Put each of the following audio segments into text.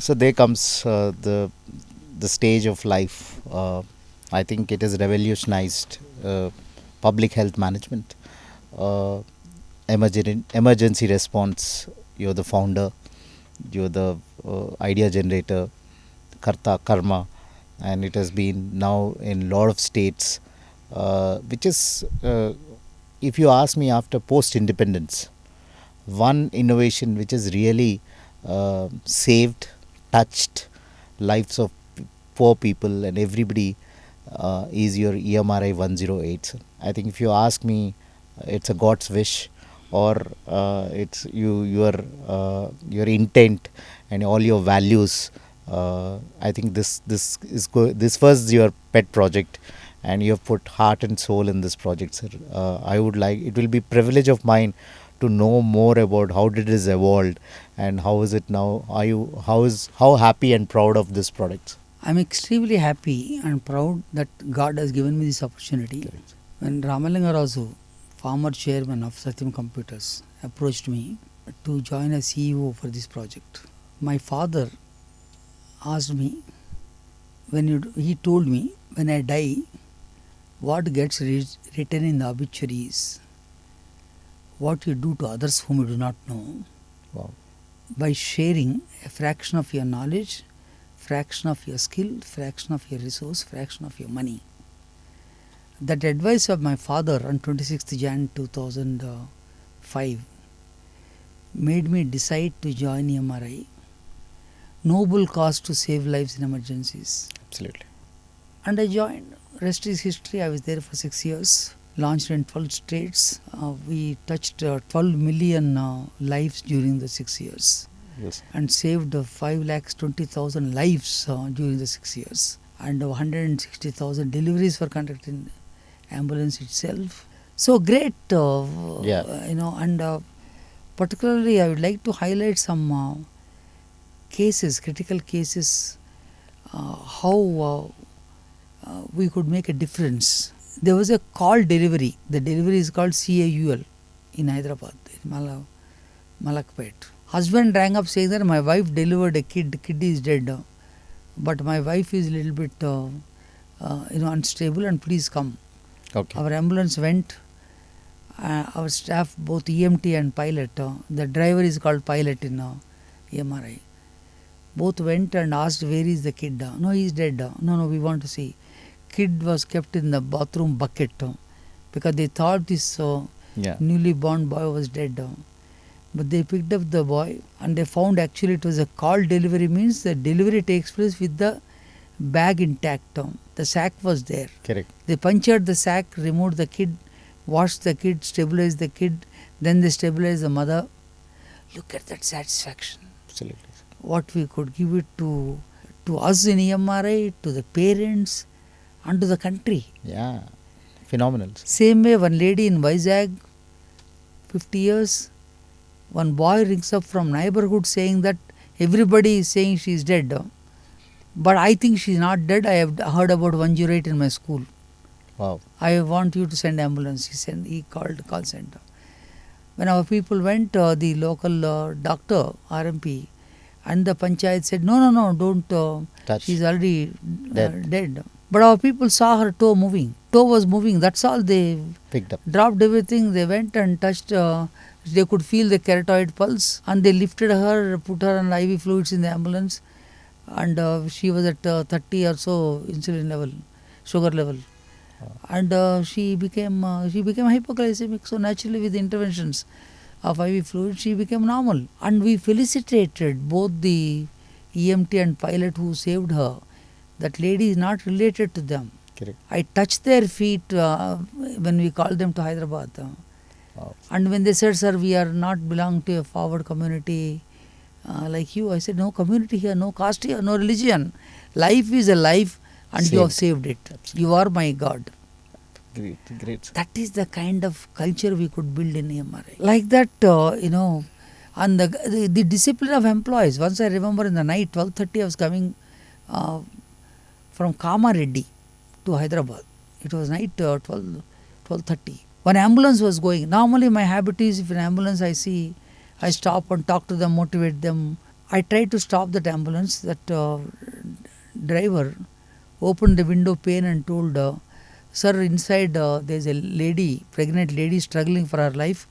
So there comes the stage of life. I think it has revolutionized public health management, uh, emergency response. You're the founder, you're the idea generator, karta karma, and it has been now in a lot of states, which is, if you ask me, after post independence, one innovation which has really saved, touched lives of poor people and everybody, is your EMRI 108. I think if you ask me, it's a God's wish, or it's your intent and all your values. I think this was your pet project, and you have put heart and soul in this project, sir. I would like, it will be privilege of mine to know more about how did it evolved and how is it now. Are you, how happy and proud of this product? I'm extremely happy and proud that God has given me this opportunity. Correct. When Ramalingarazu, former chairman of Satyam Computers, approached me to join as CEO for this project, my father asked me, he told me, when I die, what gets written in the obituaries, what you do to others whom you do not know, Wow. by sharing a fraction of your knowledge, fraction of your skill, fraction of your resource, fraction of your money. That advice of my father on 26th Jan 2005 made me decide to join EMRI, noble cause to save lives in emergencies. Absolutely. And I joined. Rest is history. I was there for 6 years. Launched in 12 states. We touched 12 million lives during the 6 years. Yes. And saved 5,20,000 lives during the 6 years. And 160,000 deliveries were conducted in ambulance itself. So great, Yeah. and particularly I would like to highlight some cases, critical cases, how we could make a difference. There was a call delivery. The delivery is called CAUL in Hyderabad, in Malakpet. Husband rang up saying that my wife delivered a kid is dead, but my wife is a little bit unstable, and please come. Okay. Our ambulance went. Our staff, both EMT and pilot, the driver is called pilot in EMRI, both went and asked, where is the kid? No, he is dead. No, we want to see. Kid was kept in the bathroom bucket because they thought this Yeah. newly born boy was dead. But they picked up the boy and they found actually it was a call delivery, means the delivery takes place with the bag intact. The sack was there. Correct. They punctured the sack, removed the kid, washed the kid, stabilized the kid, then they stabilized the mother. Look at that satisfaction. Absolutely. What we could give it to us in EMRI, to the parents, and to the country. Yeah. Phenomenal. Same way, one lady in Vizag, 50 years, one boy rings up from neighborhood saying that everybody is saying she is dead. But I think she is not dead. I have heard about 108 in my school. Wow. I want you to send ambulance. He called call center. When our people went, the local doctor, RMP, and the panchayat said, no, don't Touch. She's already Dead. dead. But our people saw her toe moving. Toe was moving. That's all. They Picked up. dropped everything. They went and touched. They could feel the keratoid pulse, and they lifted her, put her on IV fluids in the ambulance, and she was at 30 or so insulin level, sugar level, and she became hypoglycemic. So naturally, with the interventions of IV fluid, she became normal, and we felicitated both the EMT and pilot who saved her. That lady is not related to them. Correct. I touched their feet when we called them to Hyderabad. Wow. And when they said, sir, we are not belong to a forward community like you, I said, no community here, no caste here, no religion. Life is a life, and you have saved it. Absolutely. You are my God. Great. That is the kind of culture we could build in EMRI. Like that, and the discipline of employees. Once I remember in the night, 12:30, I was coming from Kamareddy to Hyderabad. It was night 12:30. One ambulance was going. Normally my habit is, if an ambulance I see, I stop and talk to them, motivate them, I tried to stop that ambulance. That driver opened the window pane and told, "Sir, inside there's a lady, pregnant lady, struggling for her life.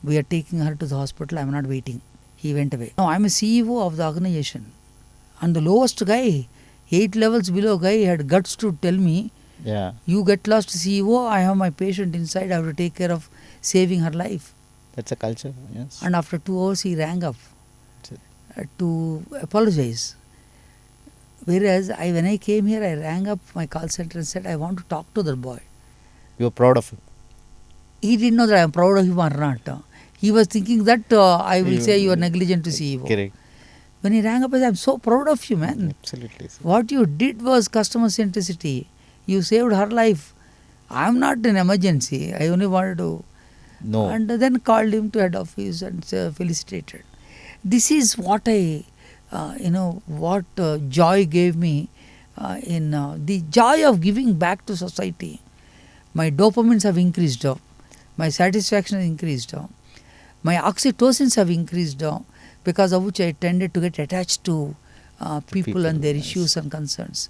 We are taking her to the hospital. I'm not waiting." He went away. Now I'm a CEO of the organization, and the lowest guy, 8 levels below guy, had guts to tell me, Yeah, "You get lost, CEO. I have my patient inside. I have to take care of saving her life." that's a culture. Yes. And after 2 hours, he rang up That's it. to apologize. Whereas when I came here, I rang up my call center and said, "I want to talk to the boy." You're proud of him. He didn't know that I am proud of him or not. He was thinking that I will say you are negligent to CEO. Correct. When he rang up, I said, "I'm so proud of you, man. Absolutely. Sir. What you did was customer centricity. You saved her life. I'm not in emergency. I only wanted to." No. And then called him to head office and felicitated. This is what what joy gave me in the joy of giving back to society. My dopamines have increased, my satisfaction has increased, my oxytocins have increased, because of which I tended to get attached to people and their issues and concerns.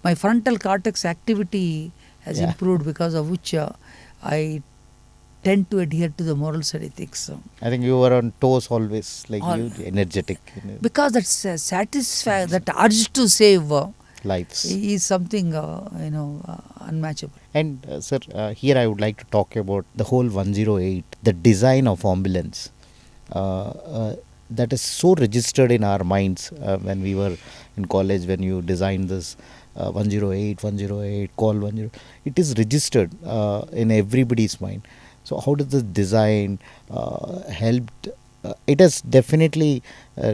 My frontal cortex activity has improved, because of which I tend to adhere to the morals and ethics. I think you were on toes always, like you, energetic. Because that's that urge to save Lives. is something unmatchable. And sir, here I would like to talk about the whole 108, the design of ambulance. That is so registered in our minds when we were in college, when you designed this 108, 108, call 108. It is registered in everybody's mind. So how does this design helped? It has definitely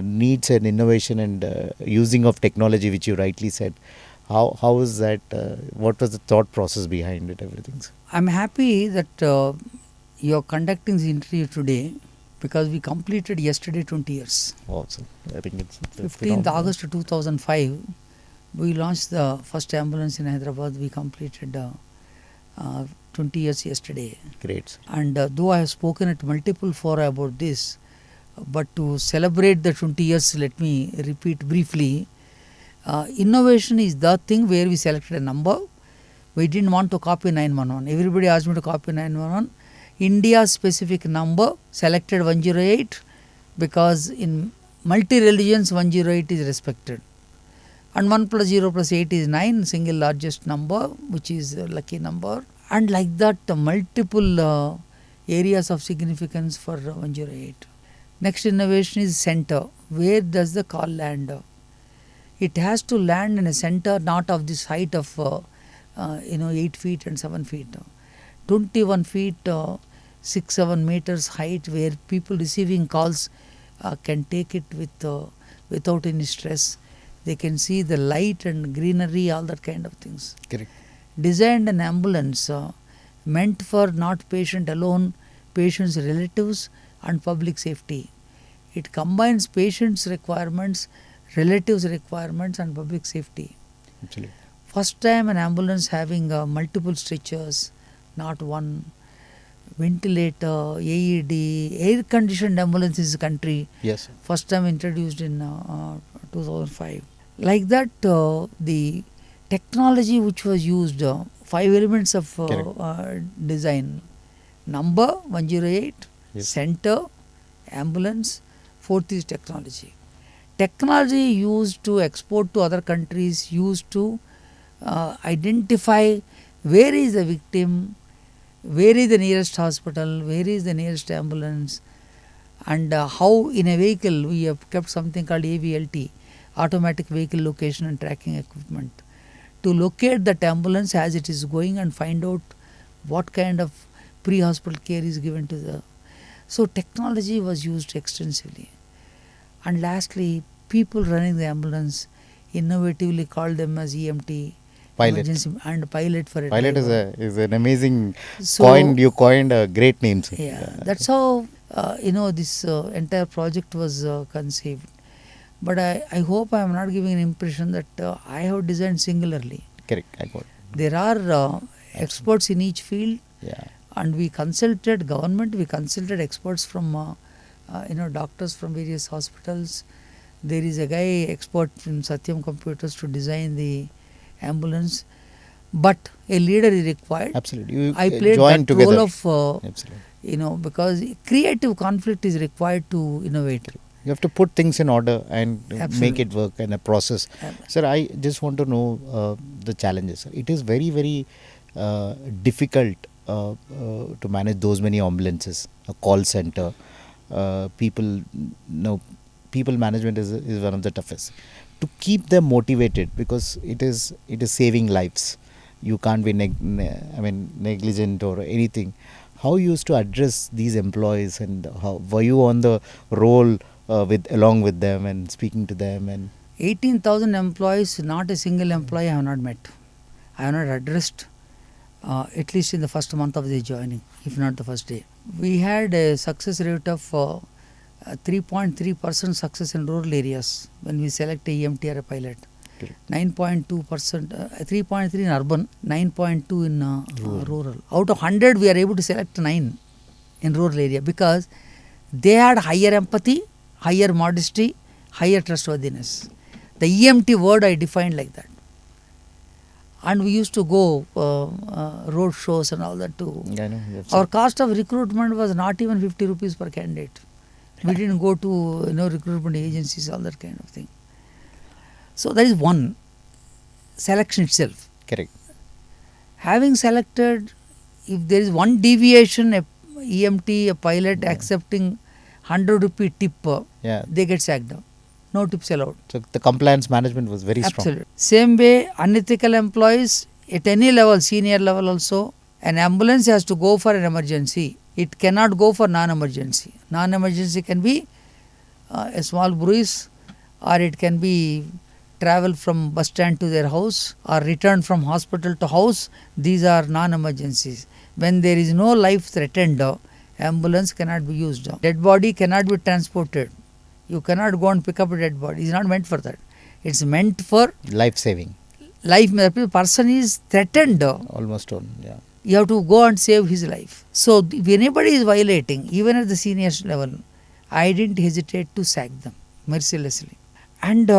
needs an innovation and using of technology, which you rightly said. How is that? What was the thought process behind it? Everything. Sir? I'm happy that you're conducting this interview today, because we completed yesterday 20 years. Awesome. I think it's 15th August 2005, we launched the first ambulance in Hyderabad. We completed 20 years yesterday. Great. And though I have spoken at multiple fora about this, but to celebrate the 20 years, let me repeat briefly. Innovation is the thing where we selected a number. We didn't want to copy 911. Everybody asked me to copy 911. India's specific number, selected 108, because in multi-religions 108 is respected. And 1 plus 0 plus 8 is 9, single largest number, which is a lucky number. And like that, multiple areas of significance for 108. Next innovation is center. Where does the call land? It has to land in a center, not of this height of 8 feet and 7 feet. 21 feet, 6-7 meters height, where people receiving calls can take it without any stress. They can see the light and greenery, all that kind of things. Correct. Designed an ambulance meant for not patient alone, patient's relatives and public safety. It combines patient's requirements, relatives' requirements and public safety. Absolutely. First time an ambulance having multiple stretchers, not one. Ventilator, AED, air-conditioned ambulance in the country. Yes. First time introduced in 2005. Like that, the technology which was used, 5 elements of design: number 108, yes. Center, ambulance, 4th is technology. Technology used to export to other countries, used to identify where is the victim, where is the nearest hospital, where is the nearest ambulance, and how in a vehicle we have kept something called AVLT, automatic vehicle location and tracking equipment, to locate that ambulance as it is going and find out what kind of pre-hospital care is given to the. So technology was used extensively. And lastly, people running the ambulance innovatively called them as EMT, Pilot. emergency, and pilot for a Pilot driver. is an amazing So, you coined a great name. Sir. Yeah, that's how this entire project was conceived. But I hope I am not giving an impression that I have designed singularly. Correct, I got it. There are experts in each field, Yeah. and we consulted government, we consulted experts from doctors from various hospitals, There is a guy expert in Satyam Computers to design the ambulance, but a leader is required. Absolutely. You I played join that together. role of Absolutely. because creative conflict is required to innovate. You have to put things in order and make Absolutely. it work in a process. Sir, I just want to know the challenges. It is very, very difficult to manage those many ambulances, a call center. People, no, people management is one of the toughest. To keep them motivated, because it is saving lives. You can't be negligent or anything. How you used to address these employees, and how were you on the roll with along with them and speaking to them? And 18,000 employees, not a single employee I have not met. I have not addressed, at least in the first month of the joining, if not the first day. We had a success rate of 3.3% success in rural areas when we select a EMT or a pilot. 9.2%, 3.3 in urban, 9.2 in rural. Out of 100, we are able to select 9 in rural area because they had higher empathy, higher modesty, higher trustworthiness. The EMT word I defined like that. And we used to go road shows and all that too. I know, Our cost of recruitment was not even 50 rupees per candidate. We didn't go to recruitment agencies, all that kind of thing. So that is one, selection itself. correct. Having selected, if there is one deviation, a EMT, a pilot accepting 100 rupee tip, they get sacked down. No tips allowed. So the compliance management was very strong. Absolutely. Same way, unethical employees at any level, senior level also, an ambulance has to go for an emergency. It cannot go for non-emergency. Non-emergency can be a small bruise, or it can be travel from bus stand to their house, or return from hospital to house. These are non-emergencies. When there is no life threatened, ambulance cannot be used. Dead body cannot be transported. You cannot go and pick up a dead body. It's not meant for that. It's meant for Life saving. life. The person is threatened. Almost all. Yeah. You have to go and save his life. So if anybody is violating, even at the senior level, I didn't hesitate to sack them mercilessly. And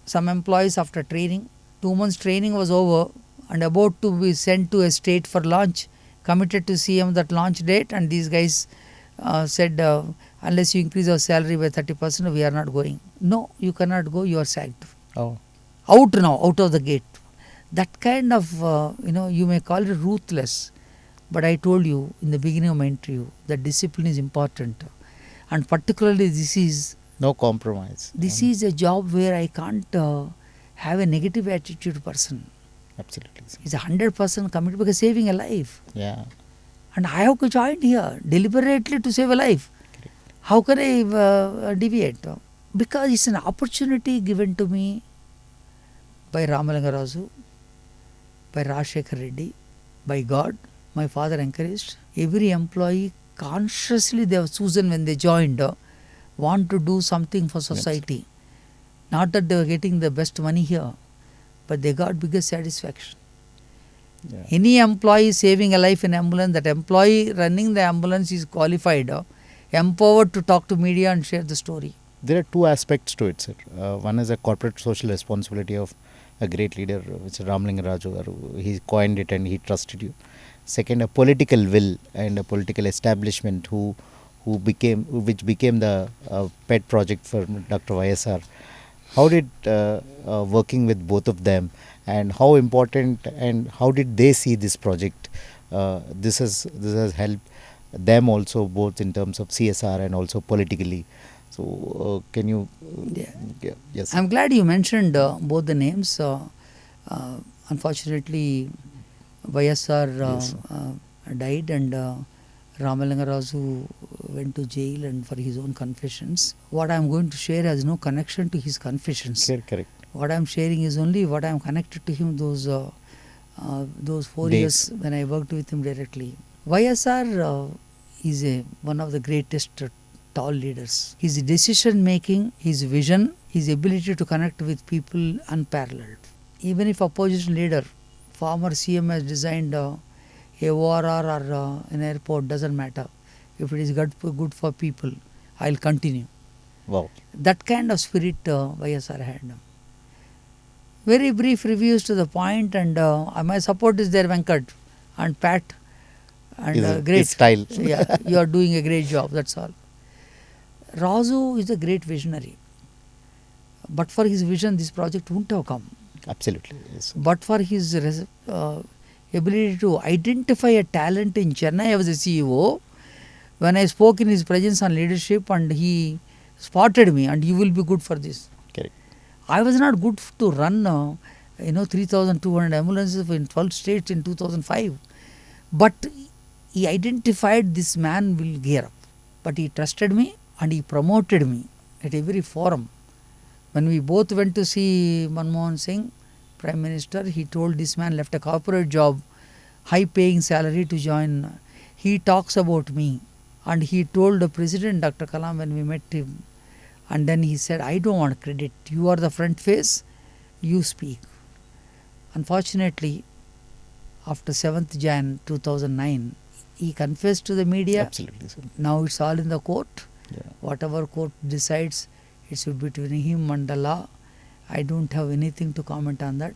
some employees, after training, 2 months training was over and about to be sent to a state for launch, committed to CM that launch date, and these guys said, unless you increase our salary by 30%, we are not going. No, you cannot go, you are sacked. Oh. Out now, out of the gate. That kind of, you may call it ruthless, but I told you in the beginning of my interview that discipline is important. And particularly this is No compromise. is a job where I can't have a negative attitude person. Absolutely. It's 100% committed because saving a life. Yeah. And I have joined here deliberately to save a life. Correct. How can I deviate? Because it's an opportunity given to me by Ramalingarazu, by Rajshekhar Reddy, by God. My father encouraged. Every employee consciously they have chosen when they joined want to do something for society. Yes. Not that they were getting the best money here, but they got bigger satisfaction. Yeah. Any employee saving a life in ambulance, that employee running the ambulance is qualified, empowered to talk to media and share the story. There are two aspects to it, sir. One is a corporate social responsibility of a great leader, which is Ramling Raju. He coined it and he trusted you. Second, a political will and a political establishment which became the pet project for Dr. YSR. How did working with both of them, and how important and how did they see this project? This has helped them also, both in terms of CSR and also politically. So can you? Yes. I'm glad you mentioned both the names. Unfortunately, YSR died, and Ramalingarazu went to jail and for his own confessions. What I am going to share has no connection to his confessions. Correct. What I am sharing is only what I am connected to him those 4 years when I worked with him directly. YSR is one of the greatest tall leaders. His decision making, his vision, his ability to connect with people unparalleled. Even if opposition leader, former CM has designed a ORR or an airport, doesn't matter. If it is good for people, I'll continue. Wow. That kind of spirit YSR had. Very brief reviews to the point, and my support is there, Venkat and Pat, and His great. style. Yeah, you are doing a great job, that's all. Razu is a great visionary. But for his vision, this project wouldn't have come. Absolutely. Yes. But for his ability to identify a talent in Chennai as a CEO, when I spoke in his presence on leadership, and he spotted me, and you will be good for this. Correct. I was not good to run 3,200 ambulances in 12 states in 2005. But he identified this man will gear up. But he trusted me and he promoted me at every forum. When we both went to see Manmohan Singh, Prime Minister, he told this man left a corporate job, high paying salary to join. He talks about me. And he told the President, Dr. Kalam, when we met him, and then he said, I don't want credit. You are the front face, you speak. Unfortunately, after 7th Jan 2009, he confessed to the media. Absolutely, sir. Now it's all in the court. Yeah. Whatever court decides, it should be between him and the law. I don't have anything to comment on that.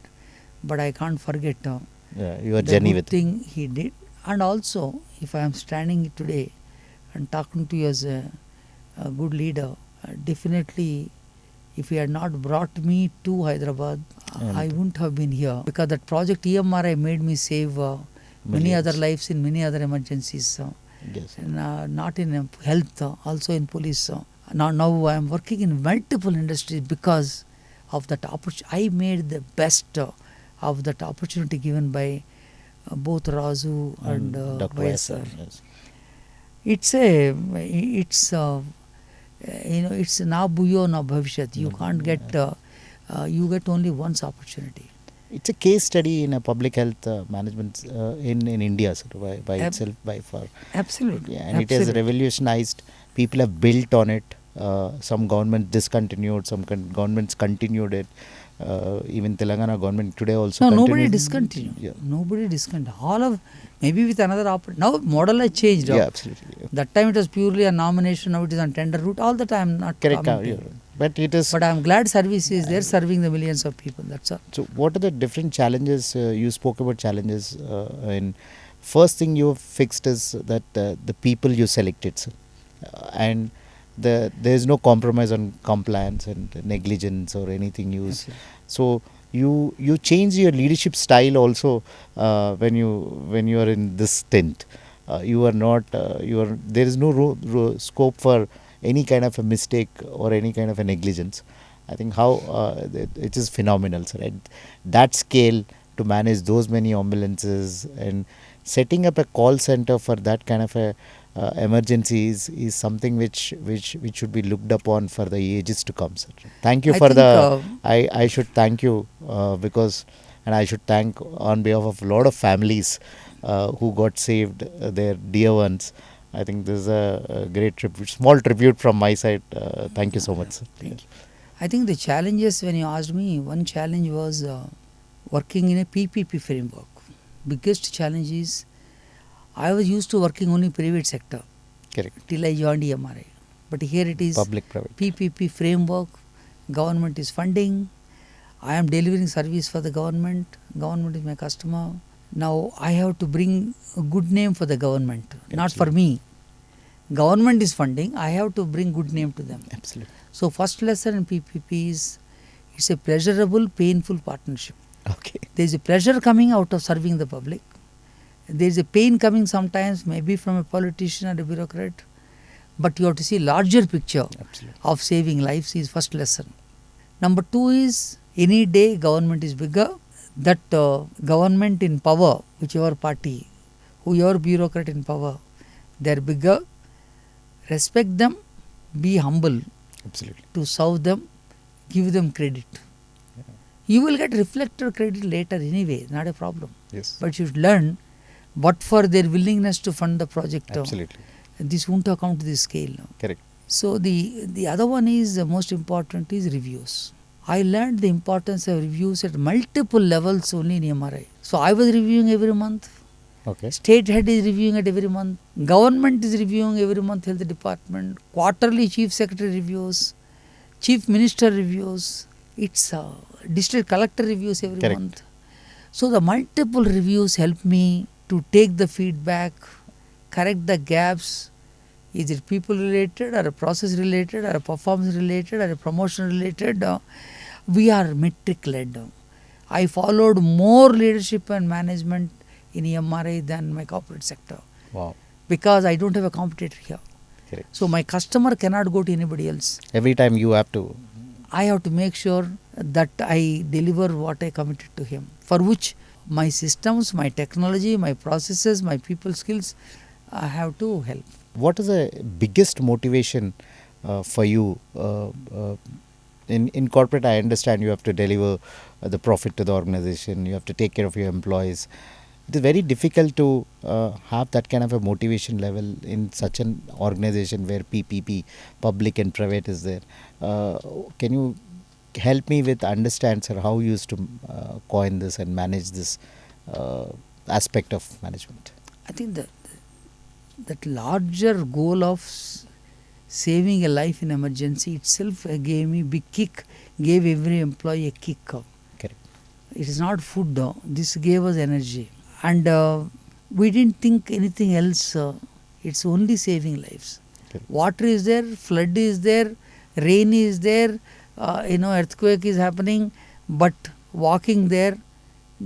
But I can't forget Your the journey good with thing he did. And also, if I am standing today and talking to you as a good leader, definitely, if he had not brought me to Hyderabad, I wouldn't have been here, because that project EMRI made me save many other lives in many other emergencies. yes. And, not in health, also in police. Now I am working in multiple industries because of that opportunity. I made the best of that opportunity given by both Razu and Dr. YSR. Yes. It's na bhuyo na bhavishyat. You can't get you get only once opportunity. It's a case study in a public health management in India, sir, by itself, by far. Absolutely. Yeah, and it has revolutionized. People have built on it. Some governments discontinued, some governments continued it. Even Telangana government today also. No, nobody discontinued. Yeah. Nobody discontinued. All of, maybe with another opportunity. Now model has changed. Yeah, absolutely. Yeah. That time it was purely a nomination. Now it is on tender route. All the time, not correct. Yeah. But it is. But I am glad service is there, serving the millions of people. That's all. So, what are the different challenges? You spoke about challenges. And first thing you fixed is that the people you selected, sir. And there is no compromise on compliance and negligence or anything used. So you change your leadership style also when you are in this stint. You are not there is no scope for any kind of a mistake or any kind of a negligence. I think how it is phenomenal, sir. At that scale, to manage those many ambulances and setting up a call center for that kind of a emergencies is something which should be looked upon for the ages to come, sir. Thank you I should thank you because, and I should thank on behalf of a lot of families who got saved, their dear ones. I think this is a great small tribute from my side. Thank you so much, sir. Thank you. I think the challenges, when you asked me, one challenge was working in a PPP framework. Biggest challenge is I was used to working only private sector. Correct. Till I joined EMRI. But here it is public-private PPP framework. Government is funding. I am delivering service for the government. Government is my customer. Now I have to bring a good name for the government, absolutely, not for me. Government is funding. I have to bring good name to them. Absolutely. So first lesson in PPP is it's a pleasurable, painful partnership. Okay. There is a pleasure coming out of serving the public. There is a pain coming sometimes, maybe from a politician or a bureaucrat. But you have to see larger picture, absolutely, of saving lives is first lesson. Number two is any day government is bigger. That government in power, whichever party, whoever bureaucrat in power, they are bigger. Respect them, be humble, absolutely, to serve them, give them credit. Yeah. You will get reflected credit later anyway, not a problem. Yes. But you should learn, but for their willingness to fund the project, absolutely, this won't account to the scale. Correct. So the other one is most important is reviews. I learned the importance of reviews at multiple levels only in EMRI. So I was reviewing every month. Okay. State head is reviewing it every month. Government is reviewing every month, health department. Quarterly chief secretary reviews. chief minister reviews, it's district collector reviews every Correct. month. So the multiple reviews help me to take the feedback, correct the gaps. Is it people related or a process related or a performance related or a promotion related? We are metric led. I followed more leadership and management in EMRI than my corporate sector Wow. because I don't have a competitor here. Correct. So my customer cannot go to anybody else. Every time you have to. I have to make sure that I deliver what I committed to him, for which my systems, my technology, my processes, my people skills, I have to help. What is the biggest motivation for you? In corporate, I understand you have to deliver the profit to the organization. You have to take care of your employees. It is very difficult to have that kind of a motivation level in such an organization where PPP, public and private, is there. Can you help me with understand, sir, how you used to coin this and manage this aspect of management? I think that larger goal of saving a life in emergency itself gave me big kick, gave every employee a kick. Correct. It is not food. This gave us energy. And we didn't think anything else. It's only saving lives. Correct. Water is there, flood is there, rain is there, earthquake is happening, but walking there,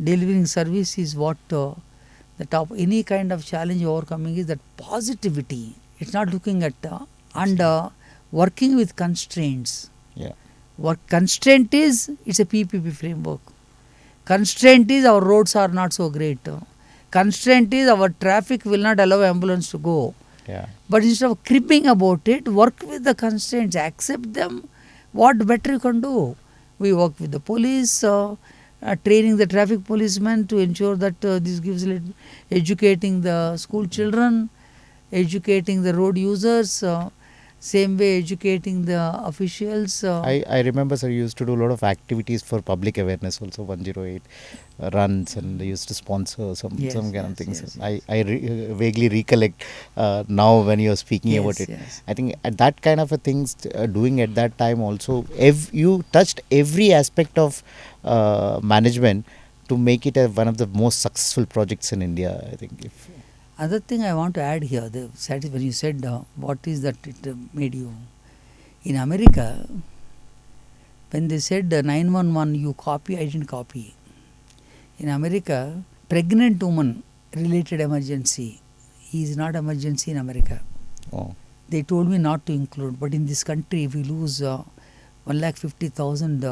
delivering service is what the top. Any kind of challenge overcoming is that positivity. It's not looking at and working with constraints. Yeah. What constraint is, it's a PPP framework. Constraint is our roads are not so great. Constraint is our traffic will not allow ambulance to go. Yeah. But instead of cribbing about it, work with the constraints, accept them. What better you can do? We work with the police, training the traffic policemen to ensure that this gives educating the school children, educating the road users, same way educating the officials. I remember, sir, you used to do a lot of activities for public awareness also, 108 runs, and they used to sponsor some Yes, kind of yes, things. yes, I vaguely recollect now when you're speaking Yes, about it. yes. I think at that kind of a things doing at that time also, you touched every aspect of management to make it one of the most successful projects in India, I think. Other thing I want to add here, when you said what is that it made you. In America, when they said 911, you copy, I didn't copy. In America, pregnant woman related emergency is not emergency in America. Oh. They told me not to include, but in this country, we lose 150,000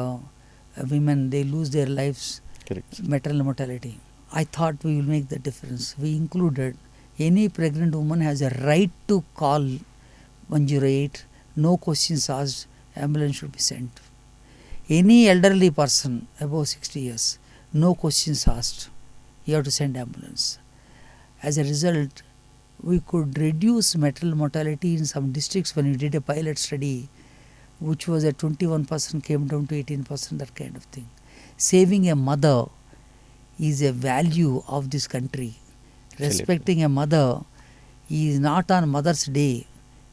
women, they lose their lives, Correct. maternal mortality. I thought we will make the difference. We included any pregnant woman has a right to call 108, no questions asked, ambulance should be sent. Any elderly person above 60 years, no questions asked, you have to send ambulance. As a result, we could reduce maternal mortality in some districts when we did a pilot study, which was at 21% came down to 18%, that kind of thing. Saving a mother is a value of this country. Respecting a mother is not on Mother's Day.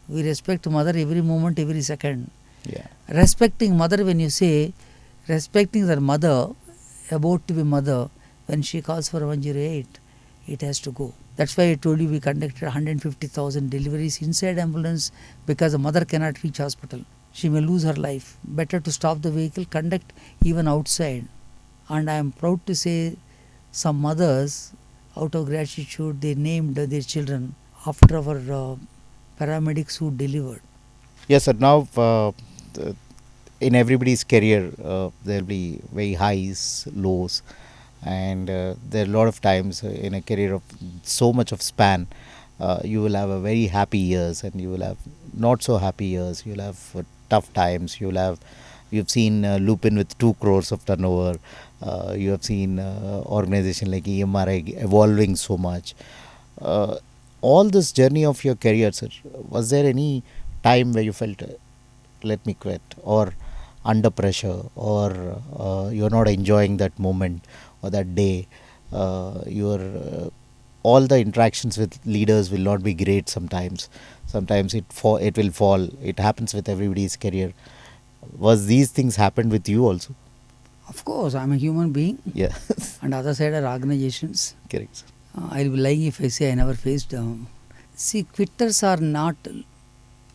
We respect mother every moment, every second. Yeah. Respecting mother, when you say respecting their mother, about to be mother, when she calls for 108, it has to go. That's why I told you we conducted 150,000 deliveries inside ambulance because the mother cannot reach hospital. She may lose her life. Better to stop the vehicle, conduct even outside. And I am proud to say some mothers, out of gratitude, they named their children after our paramedics who delivered. Yes, sir. Now, in everybody's career, there will be very highs, lows, and there are a lot of times in a career of so much of span, you will have a very happy years and you will have not so happy years. You'll have tough times. You've seen Lupin with 2 crores of turnover. You have seen organization like EMRI evolving so much. All this journey of your career, sir, was there any time where you felt, let me quit, or under pressure, or you're not enjoying that moment or that day? All the interactions with leaders will not be great sometimes. Sometimes it will fall. It happens with everybody's career. Was these things happened with you also? Of course, I'm a human being, Yeah. and other side are organizations. Correct, sir. I'll be lying if I say I never faced. See, quitters are not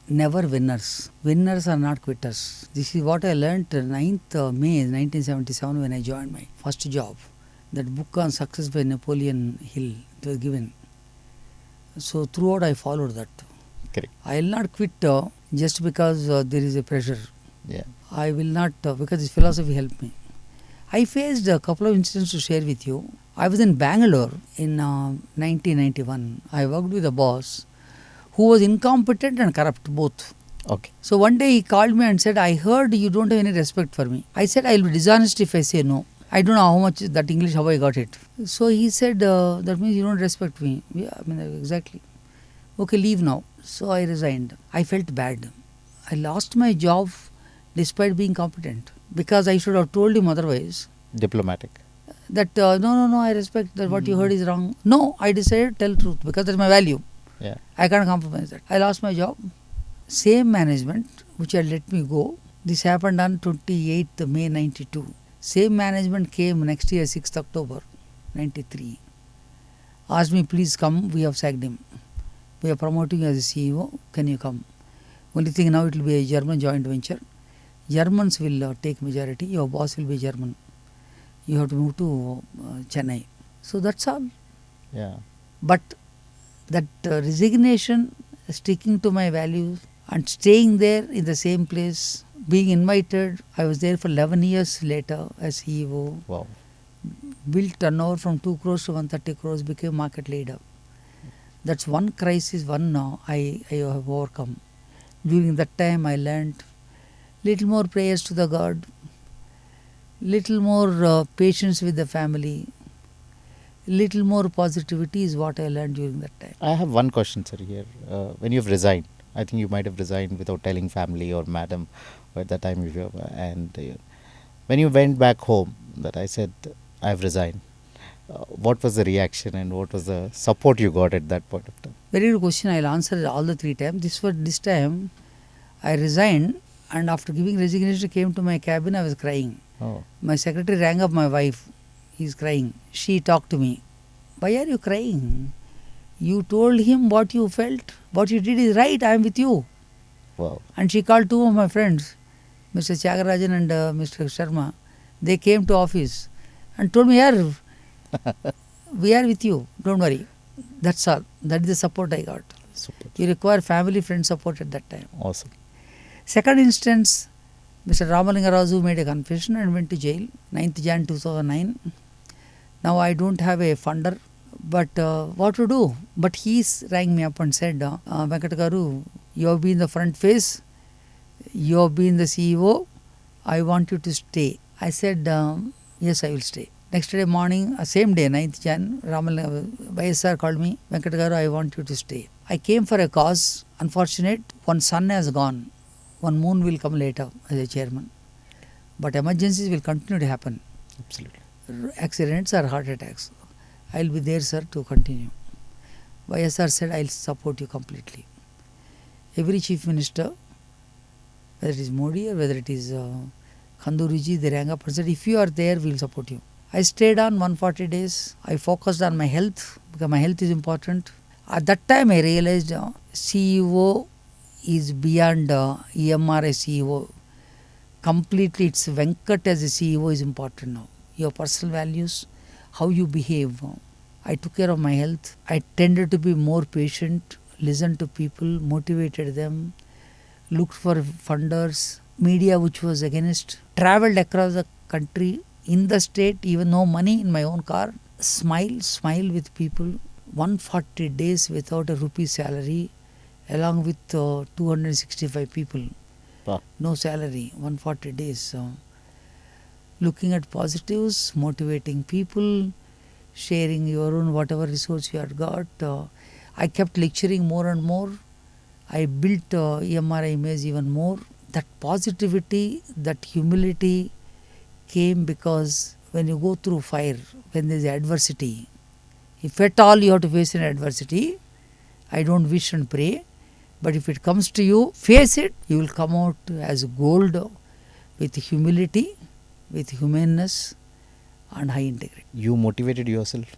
never winners. Winners are not quitters. This is what I learnt 9th May 1977 when I joined my first job. That book on success by Napoleon Hill, it was given. So throughout I followed that. Correct. I will not quit just because there is a pressure. Yeah. I will not because this philosophy helped me. I faced a couple of incidents to share with you. I was in Bangalore in 1991. I worked with a boss who was incompetent and corrupt both. Okay. So one day he called me and said, I heard you don't have any respect for me. I said, I will be dishonest if I say no. I don't know how much that English, how I got it. So he said, that means you don't respect me. Yeah, I mean, exactly. Okay, leave now. So I resigned. I felt bad. I lost my job despite being competent because I should have told him otherwise. Diplomatic. That no, I respect that what you heard is wrong. No, I decided to tell truth because that's my value. Yeah. I can't compromise that. I lost my job. Same management which had let me go. This happened on 28th May 92. Same management came next year 6th October 93. Asked me, please come, we have sacked him. We are promoting you as a CEO, can you come? Only thing now it will be a German joint venture. Germans will take majority, your boss will be German. You have to move to Chennai. So that's all. Yeah. But that resignation, sticking to my values and staying there in the same place, being invited, I was there for 11 years later as CEO. Wow. Built turnover from 2 crores to 130 crores, became market leader. That's one crisis, I have overcome. During that time I learned little more prayers to the God, little more patience with the family, little more positivity is what I learned during that time. I have one question, sir, here. When you've resigned, I think you might have resigned without telling family or madam at that time. When you went back home, that I said, I've resigned. What was the reaction and what was the support you got at that point of time? Very good question. I'll answer all the 3 times. This time I resigned, and after giving resignation came to my cabin. I was crying. Oh. My secretary rang up my wife. He's crying. She talked to me. Why are you crying? You told him what you felt. What you did is right. I am with you. Wow. And she called 2 of my friends, Mr. Chagarajan and Mr. Sharma. They came to office and told me, "Yaar, we are with you. Don't worry." That's all. That is the support I got. Super. You require family friend support at that time. Awesome. Second instance, Mr. Ramalinga Raju made a confession and went to jail, 9th Jan 2009. Now I don't have a funder, but what to do? But he rang me up and said, Venkat Garu, you have been the front face, you have been the CEO, I want you to stay. I said, yes, I will stay. Next day morning, same day, 9th Jan, YSR called me, Venkat Garu, I want you to stay. I came for a cause. Unfortunate, one sun has gone. One moon will come later as a chairman. But emergencies will continue to happen. Absolutely. Accidents or heart attacks. I will be there, sir, to continue. YSR said, I will support you completely. Every chief minister, whether it is Modi or whether it is Khanduriji, they rang up and said, if you are there, we will support you. I stayed on 140 days. I focused on my health because my health is important. At that time, I realized CEO is beyond EMRI CEO. Completely, it's Venkat as a CEO is important now. Your personal values, how you behave. I took care of my health. I tended to be more patient, listened to people, motivated them, looked for funders, media which was against, travelled across the country, in the state, even no money in my own car, smile with people, 140 days without a rupee salary, along with 265 people. Wow. No salary, 140 days. Looking at positives, motivating people, sharing your own whatever resource you had got. I kept lecturing more and more. I built EMRI image even more. That positivity, that humility came because when you go through fire, when there is adversity, if at all you have to face an adversity, I don't wish and pray, but if it comes to you, face it, you will come out as gold. with humility, with humaneness and high integrity. You motivated yourself,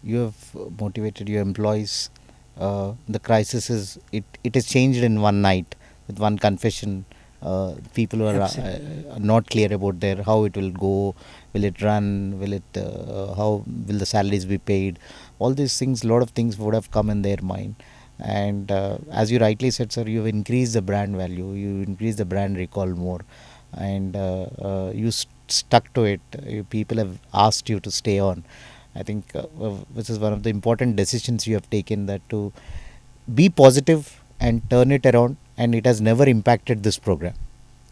you have motivated your employees. The crisis it is changed in one night with one confession. People are Absolutely. not clear about their how it will go, will it run, will it how will the salaries be paid. All these things, a lot of things would have come in their mind. And as you rightly said, sir, you've increased the brand value, you increased the brand recall more, and you stuck to it. People have asked you to stay on. I think which is one of the important decisions you have taken, that to be positive and turn it around, and it has never impacted this program,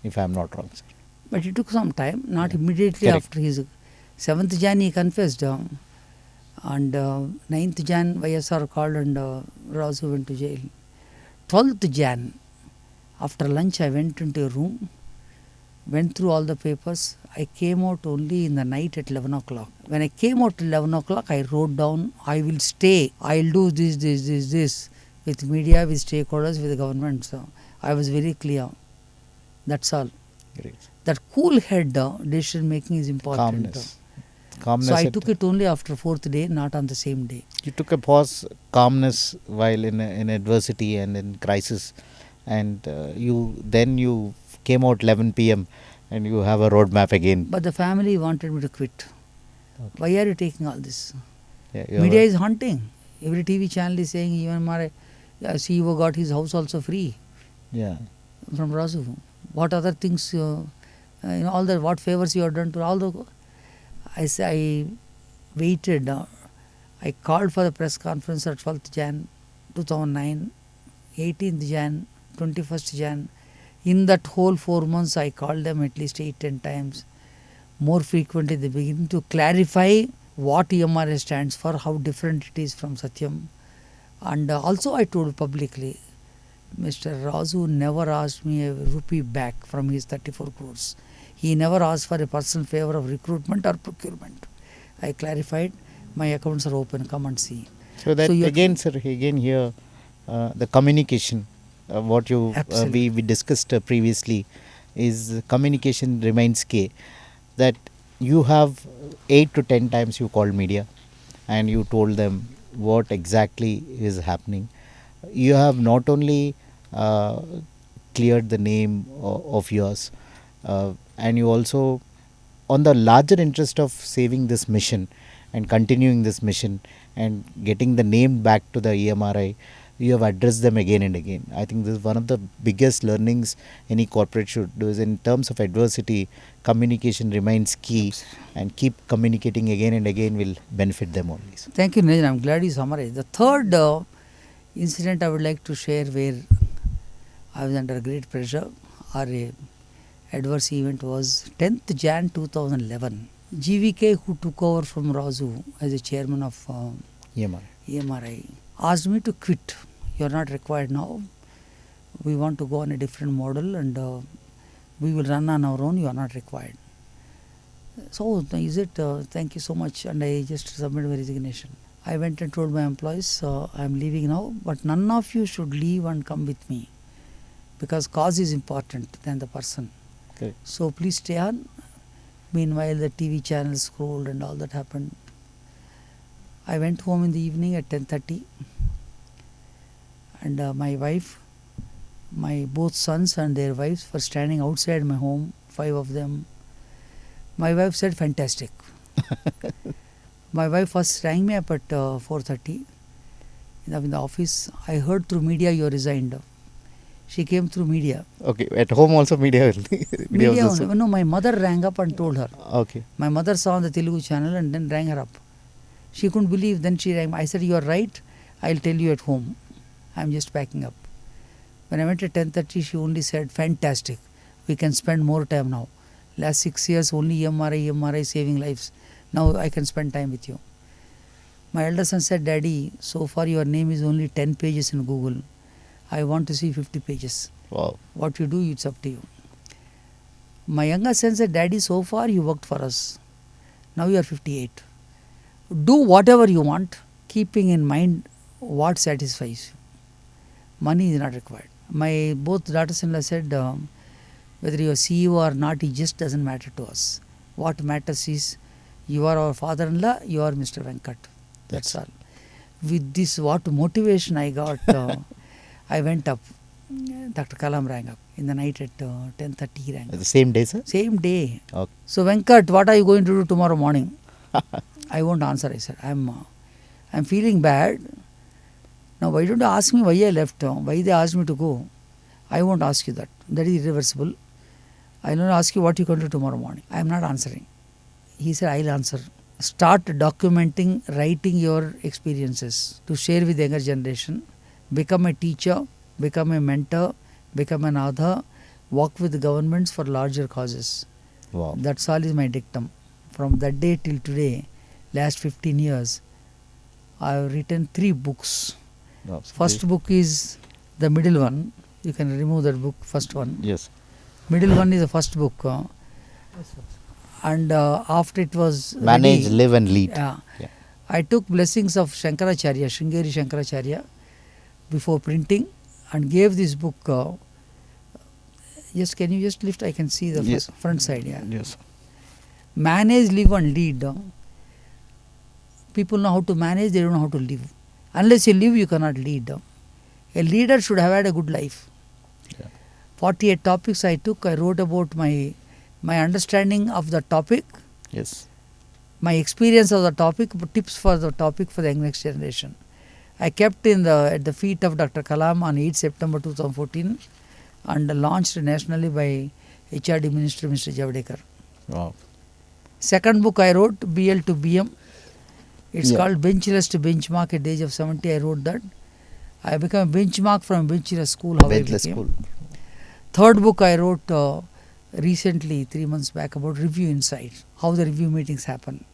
if I am not wrong, sir. But it took some time, not Yeah. immediately Correct. after his 7th Jan he confessed, and 9th Jan YSR called and Razu went to jail. 12th Jan, after lunch I went into a room, went through all the papers. I came out only in the night at 11 o'clock. When I came out at 11 o'clock, I wrote down, I will stay, I will do this, with media, with stakeholders, with the government. So I was very clear. That's all. Great. That cool head decision making is important. Calmness. Calmness. So I took it only after 4th day, not on the same day. You took a pause, calmness while in adversity and in crisis, and you came out 11 p.m. and you have a roadmap again. But the family wanted me to quit. Okay. Why are you taking all this? Yeah, you have Media a- is hunting. Every TV channel is saying even my CEO got his house also free yeah. from Razu. What other things, all the what favors you have done to all the. I waited. I called for the press conference at 12th Jan 2009, 18th Jan, 21st Jan. In that whole 4 months, I called them at least 8-10 times, more frequently at the beginning, to clarify what EMRI stands for, how different it is from Satyam. And also I told publicly, Mr. Razu never asked me a rupee back from his 34 crores. He never asked for a personal favor of recruitment or procurement. I clarified, my accounts are open, come and see. So that you again, sir, again here, the communication, what you we discussed previously, is communication remains key. That you have 8 to 10 times you called media, and you told them what exactly is happening. You have not only uh, cleared the name of yours, and you also, on the larger interest of saving this mission and continuing this mission and getting the name back to the EMRI, you have addressed them again and again. I think this is one of the biggest learnings any corporate should do, is in terms of adversity, communication remains key, and keep communicating again and again will benefit them always. Thank you, Narendra. I'm glad you summarized. The third incident I would like to share where I was under great pressure or a adverse event was 10th Jan 2011. GVK, who took over from Razu as a chairman of EMRI, asked me to quit. You are not required now. We want to go on a different model and we will run on our own. You are not required. So, is it? Thank you so much. And I just submitted my resignation. I went and told my employees, I am leaving now, but none of you should leave and come with me, because cause is important than the person. Okay. So please stay on. Meanwhile, the TV channels scrolled and all that happened. I went home in the evening at 10:30, and my wife, my both sons and their wives were standing outside my home, 5 of them. My wife said, fantastic. My wife first rang me up at 4:30 in the office. I heard through media you resigned. She came through media. Okay, at home also media. Media only. No, my mother rang up and told her. Okay. My mother saw on the Telugu channel and then rang her up. She couldn't believe. Then she rang. I said, you are right. I'll tell you at home. I'm just packing up. When I went at 10:30, she only said, fantastic. We can spend more time now. Last 6 years, only EMRI saving lives. Now I can spend time with you. My elder son said, Daddy, so far your name is only 10 pages in Google. I want to see 50 pages. Wow. What you do, it's up to you. My younger son said, Daddy, so far you worked for us. Now you are 58. Do whatever you want, keeping in mind what satisfies you. Money is not required. My both daughters-in-law said, Whether you are CEO or not, it just doesn't matter to us. What matters is you are our father-in-law, you are Mr. Venkat. That's all. With this, what motivation I got, I went up. Dr. Kalam rang up in the night at 10:30. He rang up. The same day, sir? Same day. Okay. So Venkat, what are you going to do tomorrow morning? I won't answer. I said, I'm feeling bad. Now, why don't you ask me why I left? Why they asked me to go? I won't ask you that. That is irreversible. I will ask you what you can do tomorrow morning. I am not answering. He said, I'll answer. Start documenting, writing your experiences to share with the younger generation. Become a teacher, become a mentor, become an author, work with governments for larger causes. Wow. That's all is my dictum. From that day till today, last 15 years, I have written 3 books. Wow. First book is the middle one. You can remove that book, first one. Yes. Middle one is the first book. And after it was Manage, ready, live and lead. yeah, Yeah. I took blessings of Shankaracharya, Sringeri Shankaracharya, before printing and gave this book. Can you just lift? I can see the Yes. front side. Yeah. Yes. Manage, live and lead. People know how to manage, they don't know how to live. Unless you live, you cannot lead. A leader should have had a good life. Yeah. 48 topics I took. I wrote about my understanding of the topic, Yes. my experience of the topic, tips for the topic for the next generation. I kept at the feet of Dr. Kalam on 8 September 2014 and launched nationally by HRD Minister Mr. Javadekar. Wow. Second book I wrote, BL to BM. It's Yeah. called Benchless to Benchmark. At the age of 70, I wrote that. I became a benchmark from benchless school. How I Benchless became. school. Third book I wrote recently, 3 months back, about review insights, how the review meetings happen.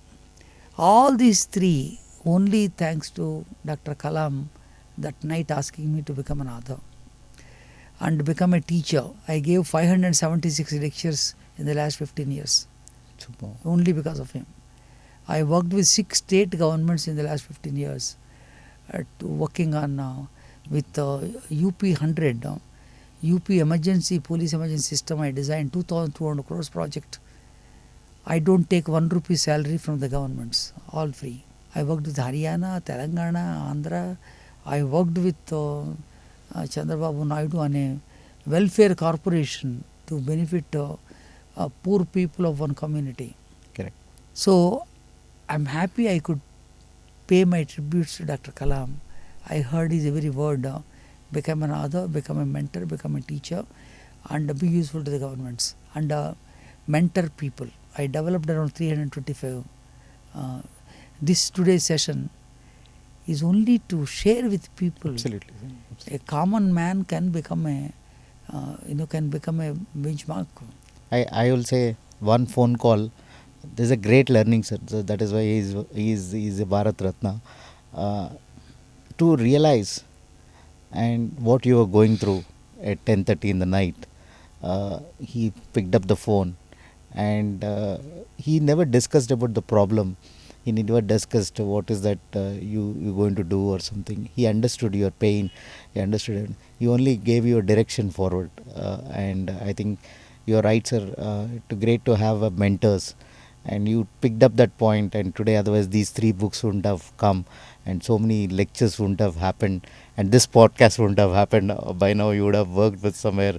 All these 3, only thanks to Dr. Kalam that night asking me to become an author and become a teacher. I gave 576 lectures in the last 15 years, Super. only because of him. I worked with 6 state governments in the last 15 years, working on with UP 100. UP police emergency system. I designed 2,200 crores project. I don't take 1 rupee salary from the governments, all free. I worked with Haryana, Telangana, Andhra. I worked with Chandrababu Naidu on a welfare corporation to benefit poor people of one community. Correct. So I'm happy I could pay my tributes to Dr. Kalam. I heard his every word. Become an author, become a mentor, become a teacher, and be useful to the governments and mentor people. I developed around 325. This today's session is only to share with people. Absolutely. A common man can become a benchmark. I will say one phone call. There's a great learning, sir. So that is why he's a Bharat Ratna. To realize and what you were going through at 10:30 in the night, he picked up the phone and he never discussed about the problem. He never discussed what is that you're going to do or something. He understood your pain. He understood it. He only gave you a direction forward. And I think you're right, sir. It's great to have mentors. And you picked up that point, and today otherwise these 3 books wouldn't have come and so many lectures wouldn't have happened and this podcast wouldn't have happened. By now you would have worked with somewhere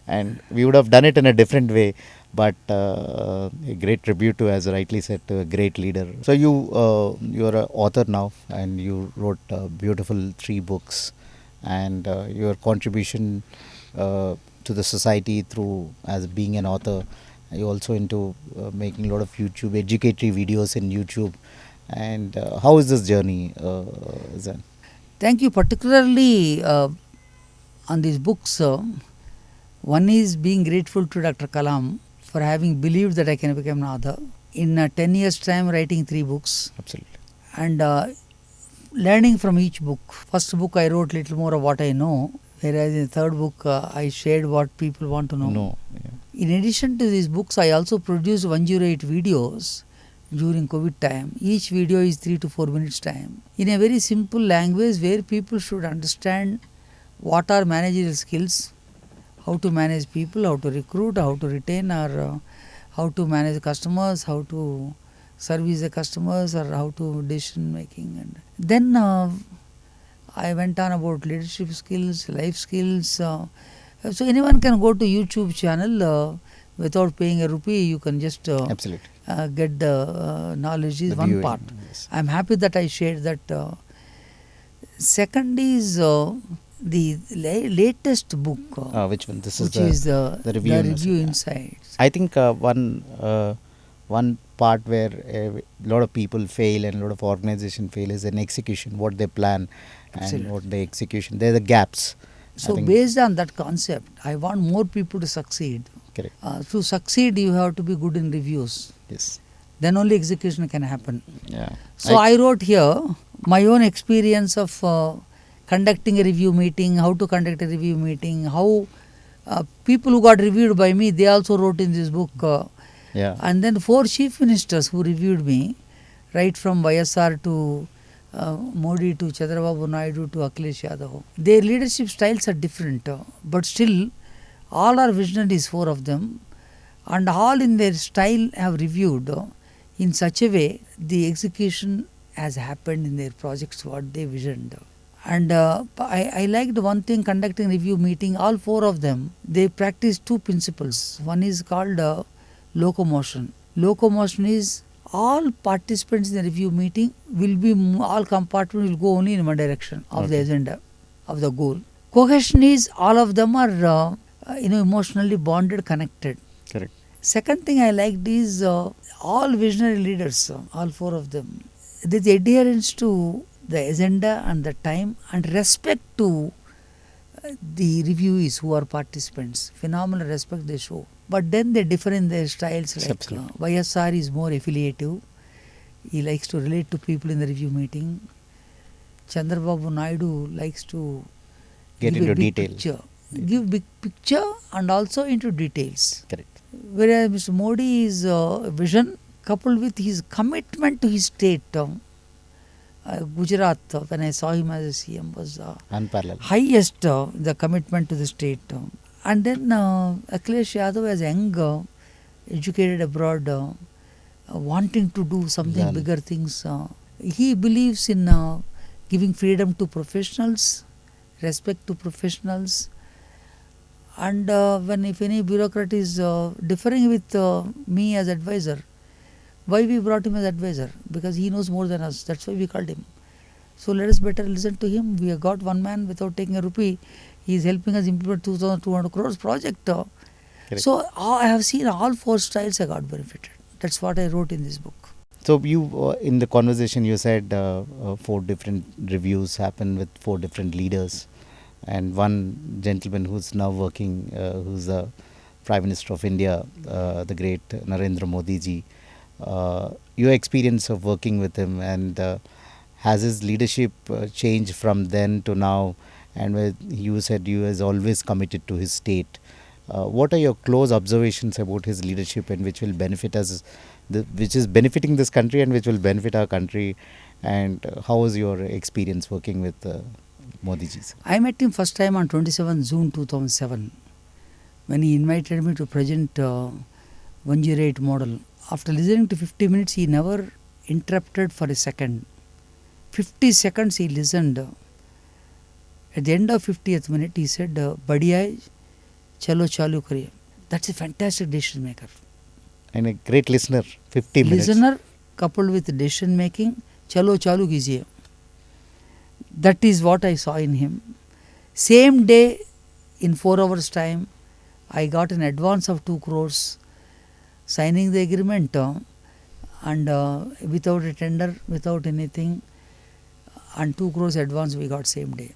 and we would have done it in a different way, but a great tribute to, as rightly said, to a great leader. So you're an author now and you wrote beautiful 3 books, and your contribution to the society through as being an author. You also into making a lot of YouTube educatory videos in YouTube. And how is this journey, Zan? Thank you. Particularly on these books, one is being grateful to Dr. Kalam for having believed that I can become an author. In 10 years' time, writing 3 books. Absolutely. And learning from each book. First book I wrote little more of what I know, whereas in the third book I shared what people want to know. No. Yeah. In addition to these books, I also produced 108 videos during COVID time. Each video is 3 to 4 minutes time. In a very simple language where people should understand what are managerial skills, how to manage people, how to recruit, how to retain, or how to manage customers, how to service the customers, or how to decision making. And then I went on about leadership skills, life skills. So anyone can go to YouTube channel without paying a rupee. You can just Absolutely. get the knowledge is The one viewing, part. yes. I'm happy that I shared that. Second is the latest book, Which one? This is which is the review. the review insights. I think one part where a lot of people fail and a lot of organization fail is in execution, what they plan Absolutely. and what they execution. There are the gaps. So think- based on that concept, I want more people to succeed. Correct. To succeed, you have to be good in reviews. Yes. Then only execution can happen. Yeah. So I wrote here my own experience of conducting a review meeting, how to conduct a review meeting, how people who got reviewed by me, they also wrote in this book. Yeah. And then 4 chief ministers who reviewed me, right from YSR to Modi to Chandrababu Naidu to Akhilesh Yadav. Their leadership styles are different, but still all are visionaries, 4 of them, and all in their style have reviewed in such a way the execution has happened in their projects what they visioned. And I liked one thing conducting review meeting, all 4 of them, they practice 2 principles. One is called locomotion. Locomotion is all participants in the review meeting will be, all compartments will go only in one direction of the agenda, of the goal. Cohesion is all of them are emotionally bonded, connected. Correct. Second thing I liked is all visionary leaders, all 4 of them, there's adherence to the agenda and the time and respect to the reviewees who are participants. Phenomenal respect they show. But then they differ in their styles. Like YSR is more affiliative. He likes to relate to people in the review meeting. Chandrababu Naidu likes to Get give into a big detail. picture. Give big picture and also into details. Correct. Whereas Mr. Modi is vision coupled with his commitment to his state. Gujarat, when I saw him as a CM, was Unparalleled. highest the commitment to the state. And then Akhilesh Yadav as young, educated abroad, wanting to do something bigger things. He believes in giving freedom to professionals, respect to professionals, and when if any bureaucrat is differing with me as advisor, why we brought him as advisor? Because he knows more than us. That's why we called him. So let us better listen to him. We have got one man without taking a rupee. He is helping us implement 2,200 crores project. So I have seen all 4 styles I got benefited. That's what I wrote in this book. So you, in the conversation, you said 4 different reviews happen with 4 different leaders, and one gentleman who's now working, who's the Prime Minister of India, the great Narendra Modi ji. Your experience of working with him, and has his leadership changed from then to now? And where you said you is always committed to his state. What are your close observations about his leadership, and which will benefit us, which is benefiting this country and which will benefit our country? And how was your experience working with Modi ji? I met him first time on 27 June 2007 when he invited me to present 108 model. After listening to 50 minutes, he never interrupted for a second. 50 seconds he listened. At the end of 50th minute, he said, "Badhiya hai, chalo chalu kariye." That's a fantastic decision maker. And a great listener, 50 minutes. Listener coupled with decision making, chalo chalu kijiye. That is what I saw in him. Same day, in 4 hours time, I got an advance of 2 crores, signing the agreement, and without a tender, without anything, and 2 crores advance we got same day.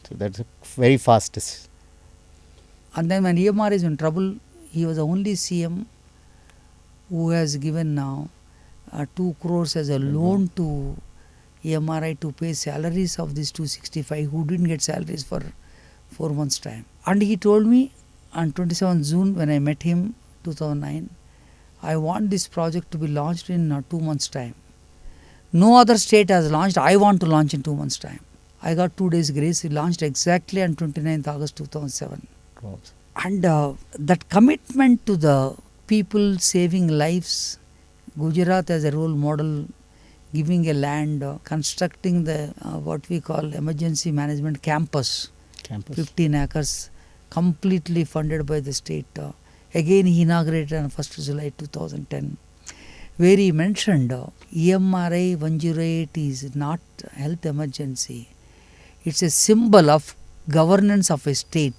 So that's a very fastest. And then when EMRI is in trouble, he was the only CM who has given now 2 crores as a loan to EMRI to pay salaries of these 265 who didn't get salaries for 4 months time. And he told me on 27 June when I met him 2009, I want this project to be launched in 2 months time. No other state has launched. I want to launch in 2 months time. I got 2 days grace. We launched exactly on 29th August 2007. Wow. And that commitment to the people saving lives, Gujarat as a role model, giving a land, constructing the what we call emergency management campus, Campus. 15 acres, completely funded by the state. Again, he inaugurated on 1st July 2010, where he mentioned EMRI 108 is not health emergency. It's a symbol of governance of a state.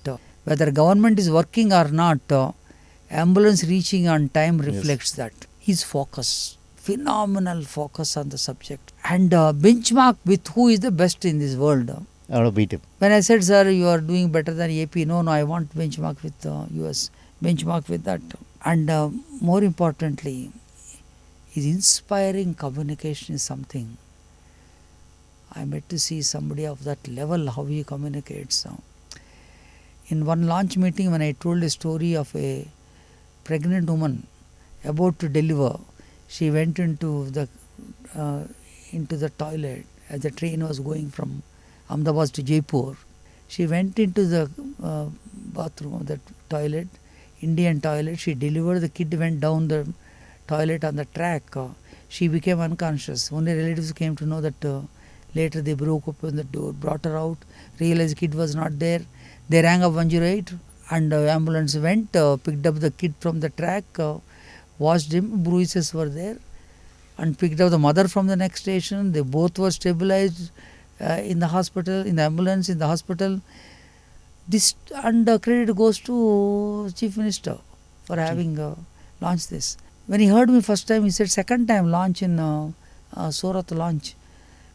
Whether government is working or not, ambulance reaching on time reflects that. His focus, phenomenal focus on the subject, and benchmark with who is the best in this world. I want to beat him. When I said, sir, you are doing better than AP, no, I want benchmark with US, benchmark with that. And more importantly, his inspiring communication is something. I met to see somebody of that level, how he communicates. In one launch meeting, when I told a story of a pregnant woman about to deliver, she went into the toilet as the train was going from Ahmedabad to Jaipur. She went into the bathroom of the toilet, Indian toilet. She delivered. The kid went down the toilet on the track. She became unconscious. Only relatives came to know that later they broke open the door, brought her out, realized kid was not there. They rang up 108 and ambulance went, picked up the kid from the track, washed him, bruises were there, and picked up the mother from the next station. They both were stabilized in the hospital, in the ambulance, in the hospital. This and credit goes to Chief Minister for having launched this. When he heard me first time, he said second time launch in Surat launch.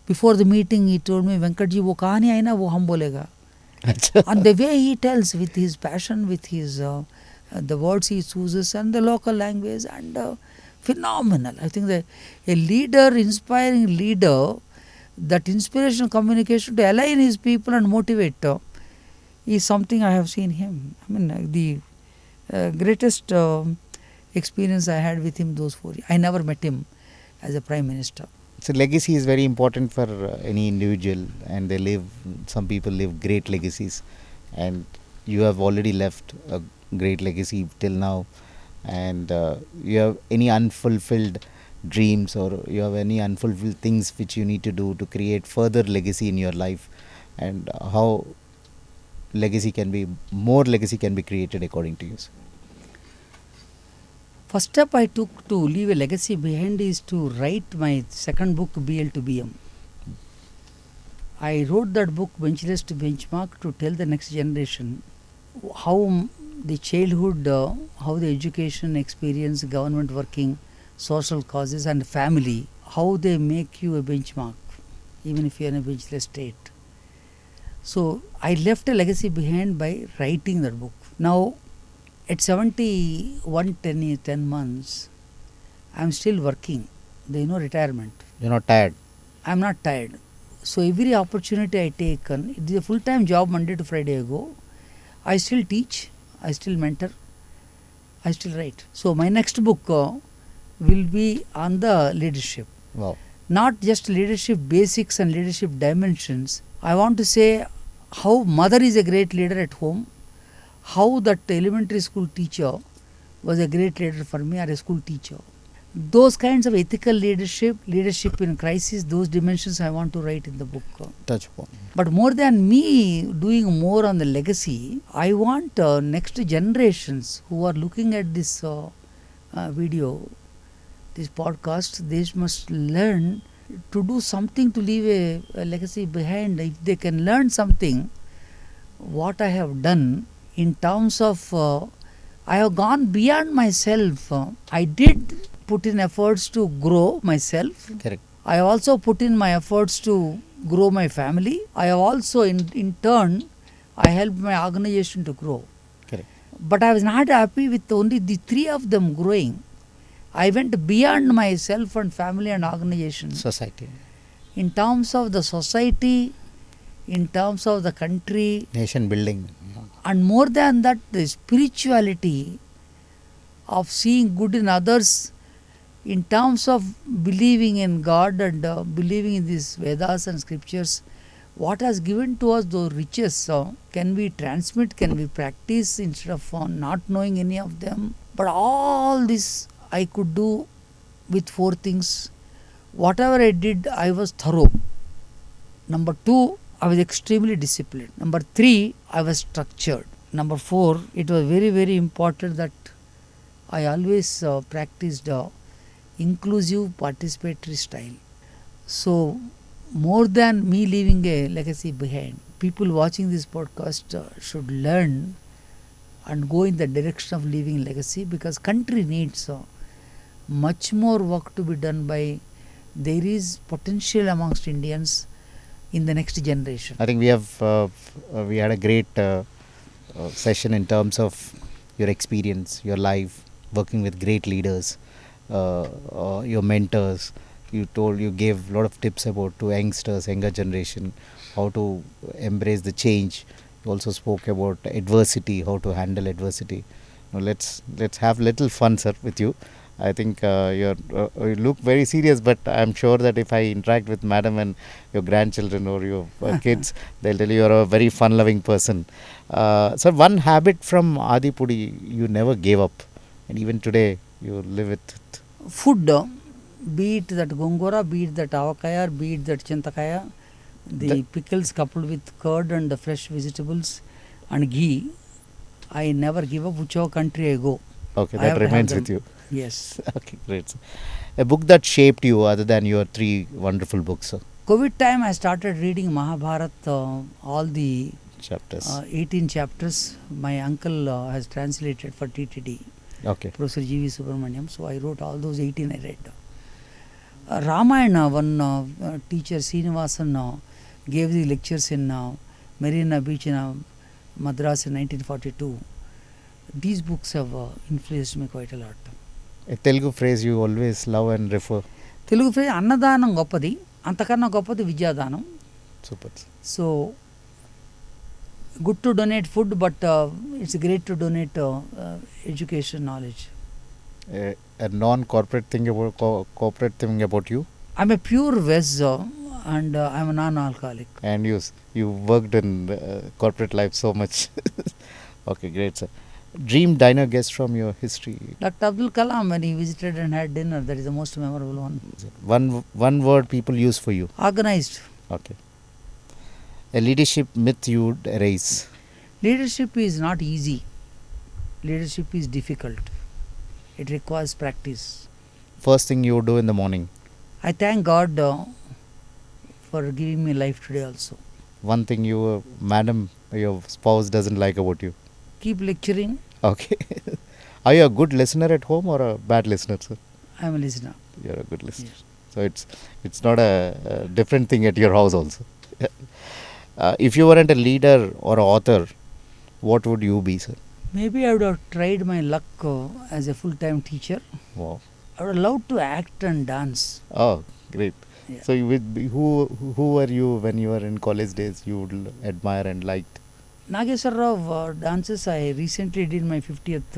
Before the meeting, he told me, Venkat ji, wo kahani hai na, wo hum bolega. And the way he tells, with his passion, with his the words he chooses and the local language, and phenomenal. I think that a leader, inspiring leader, that inspirational communication to align his people and motivate is something I have seen him. I mean, the greatest experience I had with him those 4 years. I never met him as a Prime Minister. So legacy is very important for any individual, and some people live great legacies, and you have already left a great legacy till now. And you have any unfulfilled dreams, or you have any unfulfilled things which you need to do to create further legacy in your life, and how more legacy can be created according to you, sir? First step I took to leave a legacy behind is to write my second book, BL to BM. I wrote that book, Benchless to Benchmark, to tell the next generation how the childhood, how the education experience, government working, social causes and family, how they make you a benchmark, even if you are in a benchless state. So I left a legacy behind by writing that book. Now, at 71, 10 months, I am still working. There is no retirement. You're not tired? I am not tired. So every opportunity I take, it is a full-time job Monday to Friday I go. I still teach, I still mentor, I still write. So my next book will be on the leadership. Wow. Not just leadership basics and leadership dimensions. I want to say how mother is a great leader at home, how that elementary school teacher was a great leader for me, or a school teacher. Those kinds of ethical leadership in crisis, those dimensions I want to write in the book. Touch upon. But more than me doing more on the legacy, I want next generations who are looking at this video, this podcast, they must learn to do something to leave a legacy behind. If they can learn something, what I have done in terms of, I have gone beyond myself. I did put in efforts to grow myself. Correct. I also put in my efforts to grow my family. I have also, in turn, I helped my organization to grow. Correct. But I was not happy with only the three of them growing. I went beyond myself and family and organization. Society. In terms of the society, in terms of the country. Nation building. And more than that, the spirituality of seeing good in others, in terms of believing in God and believing in these Vedas and scriptures, what has given to us those riches, can we transmit, can we practice instead of not knowing any of them? But all this I could do with four things. Whatever I did, I was thorough. Number two, I was extremely disciplined. Number three, I was structured. Number four, it was very, very important that I always practiced inclusive participatory style. So, more than me leaving a legacy behind, people watching this podcast should learn and go in the direction of leaving legacy, because country needs much more work to be done by. There is potential amongst Indians in the next generation. I think we had a great session in terms of your experience, your life, working with great leaders, your mentors. You gave a lot of tips about to youngsters, younger generation, how to embrace the change. You also spoke about adversity, how to handle adversity. Now let's have little fun, sir, with you. I think you look very serious, but I'm sure that if I interact with madam and your grandchildren or your kids, they'll tell you you're a very fun-loving person. So one habit from Adipudi you never gave up, and even today you live with it. Food, be it that gongora, be it that avakaya, be it that chintakaya, the pickles coupled with curd and the fresh vegetables and ghee, I never give up whichever country I go. Okay, I have that to have remains them. with you. Yes. Okay, great. Sir. A book that shaped you, other than your three wonderful books, sir. COVID time, I started reading Mahabharat, all the Chapters. 18 chapters. My uncle has translated for TTD, Okay. Professor G.V. Subramaniam. So I wrote all those 18 I read. Ramayana, one teacher, Srinivasan, gave the lectures in Marina Beach in Madras in 1942. These books have influenced me quite a lot. A Telugu phrase you always love and refer. Telugu phrase అన్నదానం గొప్పది, అంతకన్నా గొప్పది విద్యాదానం. Super. So good to donate food, but it's great to donate education, knowledge. A non-corporate thing about corporate thing about you. I'm a pure veg and I'm a non-alcoholic. And you worked in corporate life so much. Okay, great, sir. Dream diner guest from your history. Dr. Abdul Kalam, when he visited and had dinner, that is the most memorable one. One word people use for you. Organized. Okay. A leadership myth you would erase. Leadership is not easy. Leadership is difficult. It requires practice. First thing you would do in the morning. I thank God for giving me life today also. One thing madam, your spouse doesn't like about you. Keep lecturing. Okay. Are you a good listener at home or a bad listener, sir? I am a listener. You're a good listener. Yes. So it's not a different thing at your house also. If you weren't a leader or an author, what would you be, sir? Maybe I would have tried my luck as a full-time teacher. Wow. I would have loved to act and dance. Oh, great. Yeah. So who were you when you were in college days you would admire and liked? Nageswar Rao dances, I recently did my 50th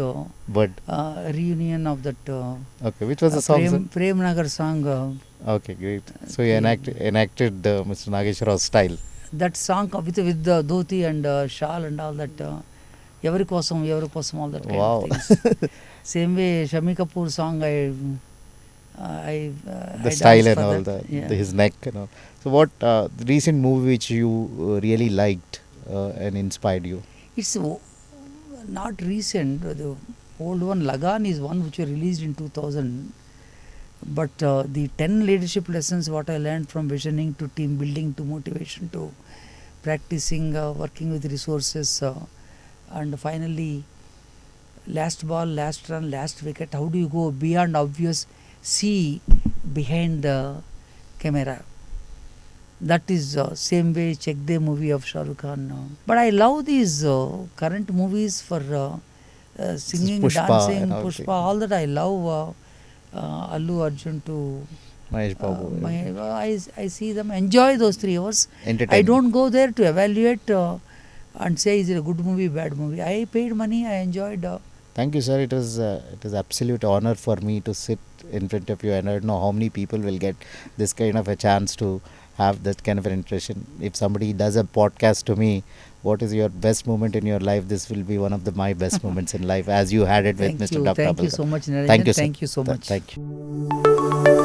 But reunion of that okay, which was the song, sir? Prem Nagar song. Okay, great. So you enacted Mr. Nageshwara's style. That song with the dhoti and shawl and all that. Every kosam, all that kind Wow. of things. Same way, Shami Kapoor song, I The style danced and for all, that. Yeah. his neck and all. So what the recent movie which you really liked and inspired you? It's not recent. The old one, Lagan, is one which was released in 2000. But the 10 leadership lessons what I learned from visioning to team building to motivation to practicing, working with resources, and finally last ball, last run, last wicket. How do you go beyond obvious, see behind the camera? That is same way Check the movie of Shah Rukh Khan. But I love these current movies for singing, Pushpa dancing, and all Pushpa, things. all that I love. Allu Arjun to Mahesh Babu. I see them enjoy those 3 hours. Entertainment. I don't go there to evaluate and say is it a good movie, bad movie. I paid money, I enjoyed. Thank you, sir. It is absolute honor for me to sit in front of you, and I don't know how many people will get this kind of a chance to have that kind of an impression. If somebody does a podcast to me, what is your best moment in your life? This will be one of my best moments in life, as you had it with Mr. Dr. Thank you Abdul. so much, Thank Narendra. you, sir. Thank you so much. Thank you.